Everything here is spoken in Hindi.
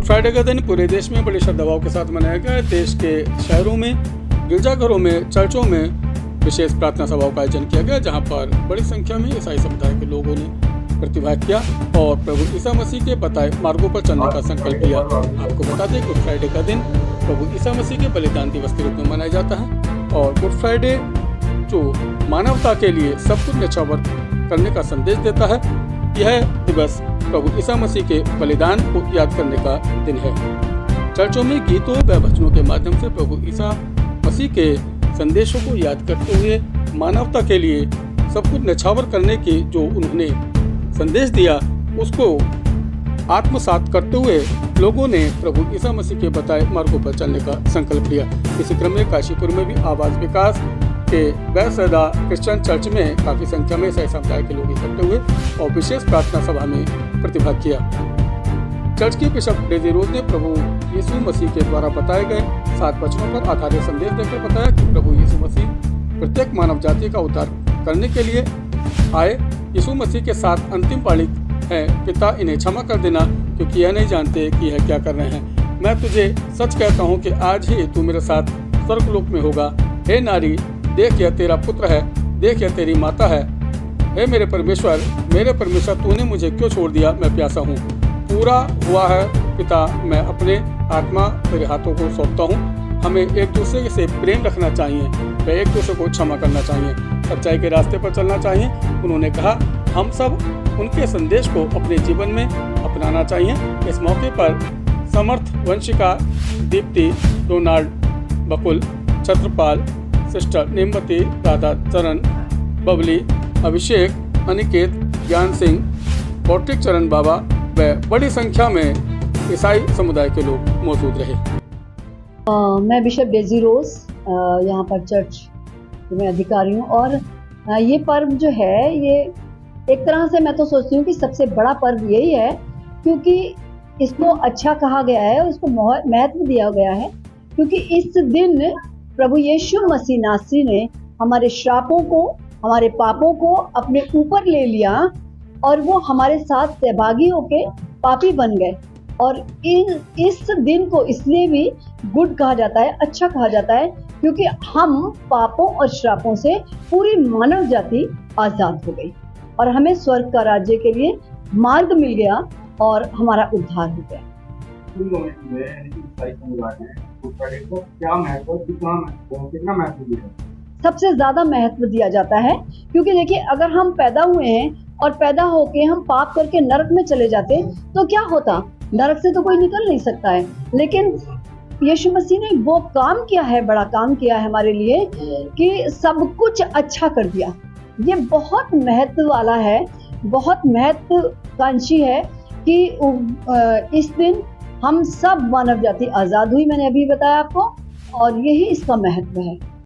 गुड फ्राइडे का दिन पूरे देश में बड़ी श्रद्धाभाव के साथ मनाया गया है। देश के शहरों में, गिरजाघरों में, चर्चों में विशेष प्रार्थना सभाओं का आयोजन किया गया, जहां पर बड़ी संख्या में ईसाई समुदाय के लोगों ने प्रतिभाग किया और प्रभु ईसा मसीह के बताए मार्गों पर चलने का संकल्प लिया। आपको बता दें, गुड फ्राइडे का दिन प्रभु ईसा मसीह के बलिदान दिवस के रूप में मनाया जाता है और गुड फ्राइडे जो मानवता के लिए सब कुछ न्यौछावर करने का संदेश देता है, यह दिवस प्रभु ईसा मसीह के बलिदान को याद करने का दिन है। चर्चों में गीतों व भजनों के माध्यम से प्रभु ईसा मसीह के संदेशों को याद करते हुए मानवता के लिए सब कुछ न्यौछावर करने की जो उन्होंने संदेश दिया, उसको आत्मसात करते हुए लोगों ने प्रभु ईसा मसीह के बताए मार्गों पर चलने का संकल्प लिया। इसी क्रम में काशीपुर में भी आवास विकास के बैसदा क्रिश्चियन चर्च में काफी संख्या में ईसाई समुदाय के लोग इकट्ठे हुए और विशेष प्रार्थना सभा में प्रतिभाग किया। चर्च के बिशप डेजी रोज ने प्रभु यीशु मसीह के द्वारा बताए गए 7 वचनों पर आधारित संदेश देकर बताया कि प्रभु यीशु मसीह प्रत्येक मानव जाति का उद्धार करने के लिए आए। यीशु मसीह के साथ अंतिम पाली है, पिता इन्हें क्षमा कर देना क्योंकि यह नहीं जानते कि यह क्या कर रहे हैं। मैं तुझे सच कहता हूँ कि आज ही तू मेरे साथ स्वर्गलोक में होगा। हे नारी, देख यह तेरा पुत्र है, देख यह तेरी माता है। हे मेरे परमेश्वर तूने मुझे क्यों छोड़ दिया? मैं प्यासा हूँ। पूरा हुआ है पिता, मैं अपने आत्मा तेरे हाथों को सौंपता हूँ। हमें एक दूसरे से प्रेम रखना चाहिए व एक दूसरे को क्षमा करना चाहिए, सच्चाई के रास्ते पर चलना चाहिए। उन्होंने कहा, हम सब उनके संदेश को अपने जीवन में अपनाना चाहिए। इस मौके पर समर्थ वंशिका, दीप्ति, डोनाल्ड, बकुल, छत्रपाल, सिस्टर नेमवती, राधा चरण, बबली, अभिषेक, अनिकेत, ज्ञान सिंह, पौट्रिक चरण बाबा व बड़ी संख्या में ईसाई समुदाय के लोग मौजूद रहे। मैं बिशप डेजी रोज यहाँ पर चर्च में अधिकारी हूँ और ये पर्व जो है, ये एक तरह से मैं तो सोचती हूँ कि सबसे बड़ा पर्व यही है क्योंकि इसको अच्छा कहा गया है और इसको महत्व दिया गया है क्योंकि इस दिन प्रभु यीशु मसीह नासरी ने हमारे श्रापों को, हमारे पापों को अपने ऊपर ले लिया और वो हमारे साथ सहभागी होके पापी बन गए। और इस दिन को इसलिए भी गुड कहा जाता है, अच्छा कहा जाता है क्योंकि हम पापों और श्रापों से पूरी मानव जाति आजाद हो गई और हमें स्वर्ग का राज्य के लिए मार्ग मिल गया और हमारा उद्धार हो गया। क्या महत्व, कितना महत्व दिया? सबसे ज्यादा महत्व दिया जाता है क्योंकि देखिए, अगर हम पैदा हुए हैं और पैदा होके हम पाप करके नरक में चले जाते तो क्या होता? नरक से तो कोई निकल नहीं सकता है, लेकिन यीशु मसीह ने वो काम किया है, बड़ा काम किया है हमारे लिए कि सब कुछ अच्छा कर दिया। ये बहुत महत्व वाला है, बहुत महत्वाकांक्षी है कि इस दिन हम सब मानव जाति आजाद हुई, मैंने अभी बताया आपको, और यही इसका महत्व है।